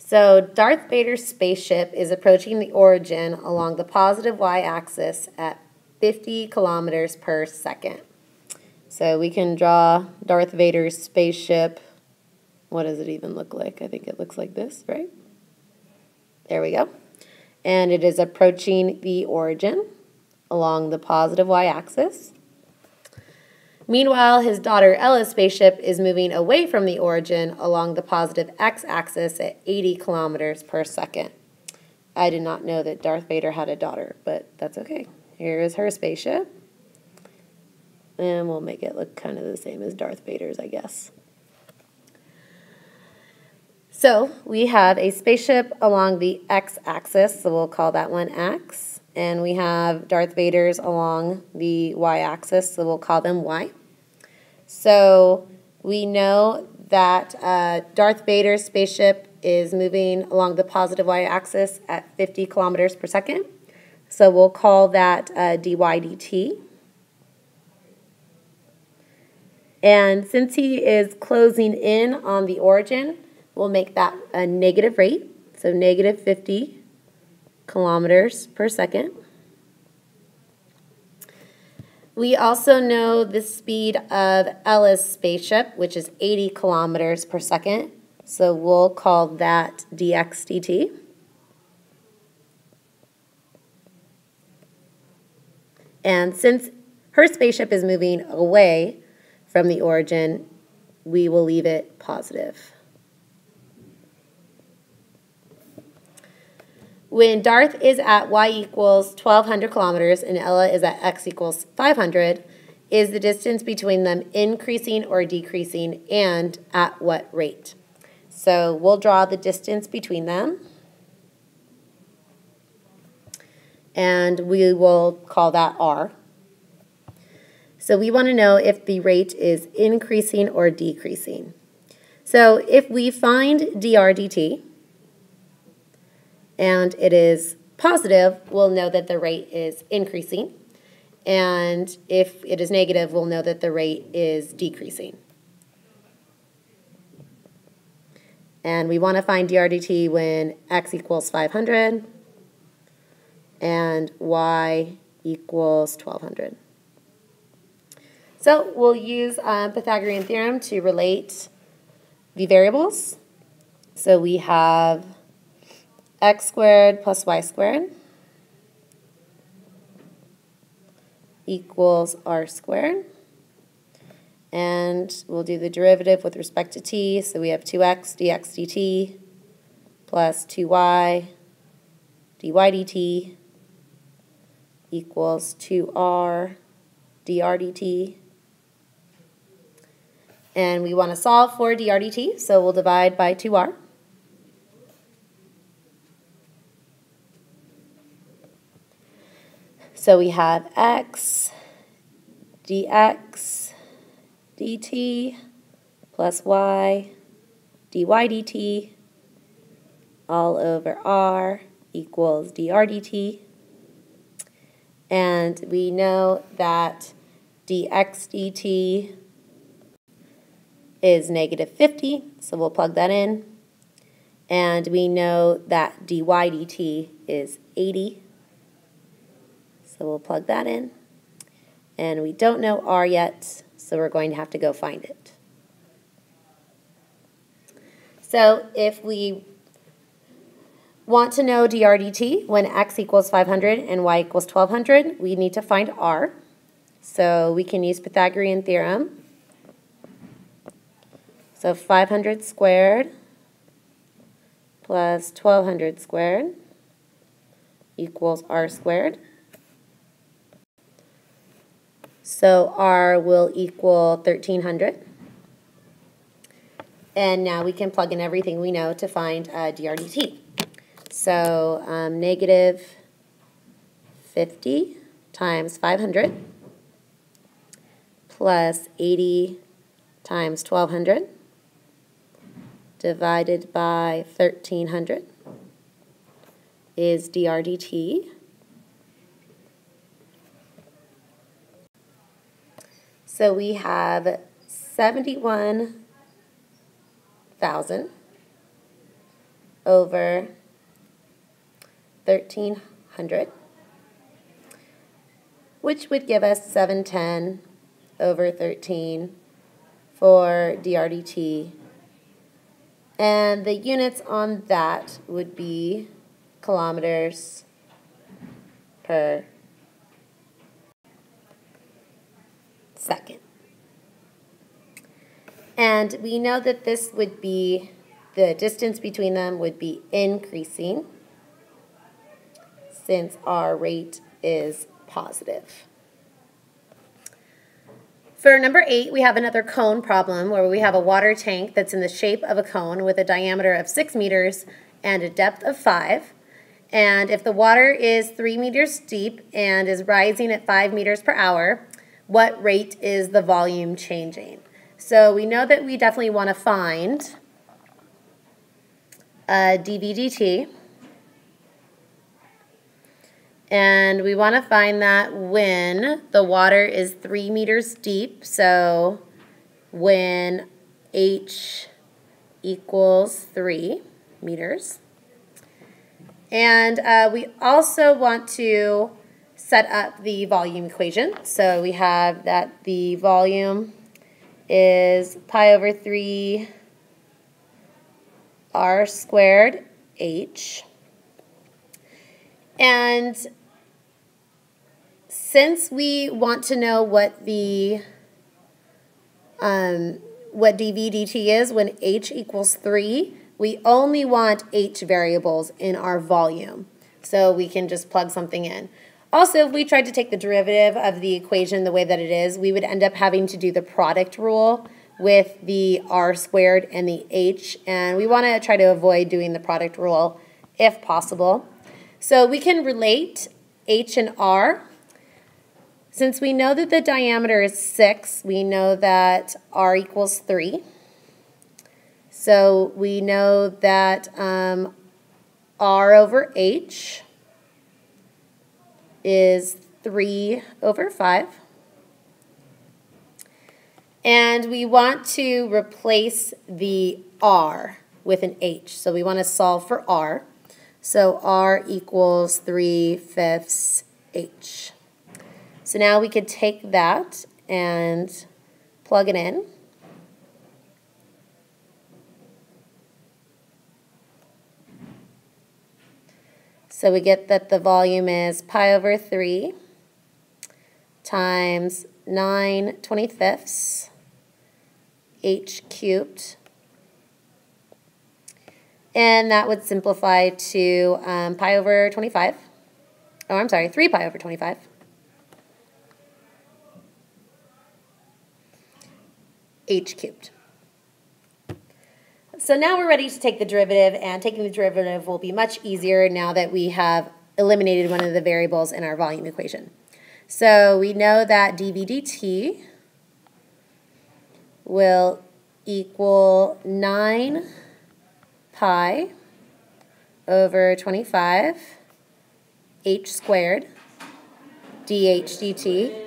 So Darth Vader's spaceship is approaching the origin along the positive y-axis at 50 kilometers per second. So we can draw Darth Vader's spaceship. What does it even look like? I think it looks like this, right? There we go. And it is approaching the origin along the positive y-axis. Meanwhile, his daughter Ella's spaceship is moving away from the origin along the positive x-axis at 80 kilometers per second. I did not know that Darth Vader had a daughter, but that's okay. Here is her spaceship. And we'll make it look kind of the same as Darth Vader's, I guess. So we have a spaceship along the x-axis, so we'll call that one x. And we have Darth Vader's along the y-axis, so we'll call them y. So we know that Darth Vader's spaceship is moving along the positive y-axis at 50 kilometers per second. So we'll call that dy dt. And since he is closing in on the origin, we'll make that a negative rate, so negative 50 kilometers per second. We also know the speed of Ella's spaceship, which is 80 kilometers per second, so we'll call that dx dt. And since her spaceship is moving away from the origin, we will leave it positive. When Darth is at y equals 1,200 kilometers and Ella is at x equals 500, is the distance between them increasing or decreasing, and at what rate? So we'll draw the distance between them, and we will call that r. So we want to know if the rate is increasing or decreasing. So if we find dr dt, and it is positive, we'll know that the rate is increasing. And if it is negative, we'll know that the rate is decreasing. And we want to find dr dt when x equals 500 and y equals 1,200. So we'll use Pythagorean theorem to relate the variables. So we have x squared plus y squared equals r squared. And we'll do the derivative with respect to t. So we have 2x dx dt plus 2y dy dt equals 2r dr dt. And we want to solve for dr dt, so we'll divide by 2r. So we have x dx dt plus y dy dt all over r equals dr dt. And we know that dx dt is negative 50, so we'll plug that in. And we know that dy dt is 80. So we'll plug that in. And we don't know r yet, so we're going to have to go find it. So if we want to know dr dt when x equals 500 and y equals 1,200, we need to find r. So we can use Pythagorean theorem. So 500 squared plus 1,200 squared equals r squared. So r will equal 1,300. And now we can plug in everything we know to find dr dt. So negative 50 times 500 plus 80 times 1,200 divided by 1,300 is dr dt. So we have 71,000 over 1,300, which would give us 710 over 13 for drdt. And the units on that would be kilometers per second. And we know that this would be, the distance between them would be increasing since our rate is positive. For number 8, we have another cone problem where we have a water tank that's in the shape of a cone with a diameter of 6 meters and a depth of 5. And if the water is 3 meters deep and is rising at 5 meters per hour, what rate is the volume changing? So we know that we definitely want to find dV dt. And we want to find that when the water is 3 meters deep, so when h equals 3 meters. And we also want to set up the volume equation. So we have that the volume is pi over 3 r squared h. And since we want to know what the what dV dt is when h equals 3, we only want h variables in our volume. So we can just plug something in. Also, if we tried to take the derivative of the equation the way that it is, we would end up having to do the product rule with the r squared and the h, and we want to try to avoid doing the product rule if possible. So we can relate h and r. Since we know that the diameter is 6, we know that r equals 3. So we know that r over h is 3 over 5. And we want to replace the r with an h. So we want to solve for r. So r equals 3/5 h. So now we could take that and plug it in. So we get that the volume is pi over 3 times 9/25 h cubed. And that would simplify to pi over 25. Oh, I'm sorry, 3 pi over 25. H cubed. So now we're ready to take the derivative, and taking the derivative will be much easier now that we have eliminated one of the variables in our volume equation. So we know that dV dt will equal 9 pi over 25 h squared dH dt.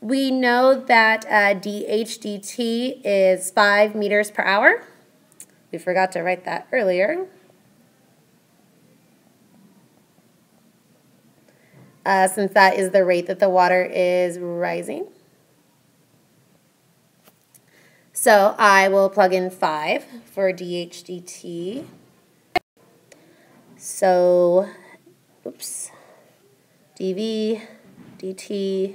We know that dH dt is 5 meters per hour. We forgot to write that earlier. Since that is the rate that the water is rising. So I will plug in 5 for dH dt. So, oops, dV dt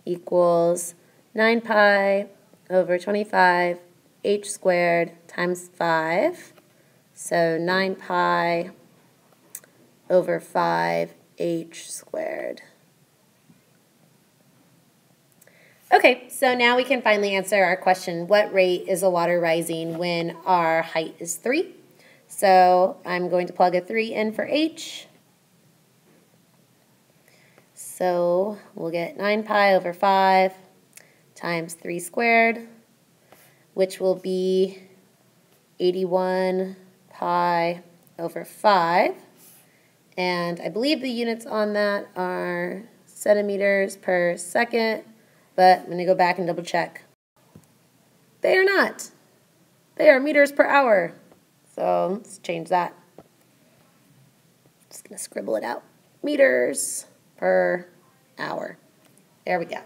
equals 9 pi over 25 h squared times 5. So 9 pi over 5 h squared. Okay, so now we can finally answer our question, what rate is the water rising when our height is 3? So I'm going to plug a 3 in for h. So we'll get 9 pi over 5 times 3 squared, which will be 81 pi over 5. And I believe the units on that are centimeters per second, but I'm going to go back and double check. They are not. They are meters per hour. So let's change that. Just going to scribble it out. Meters per hour. There we go.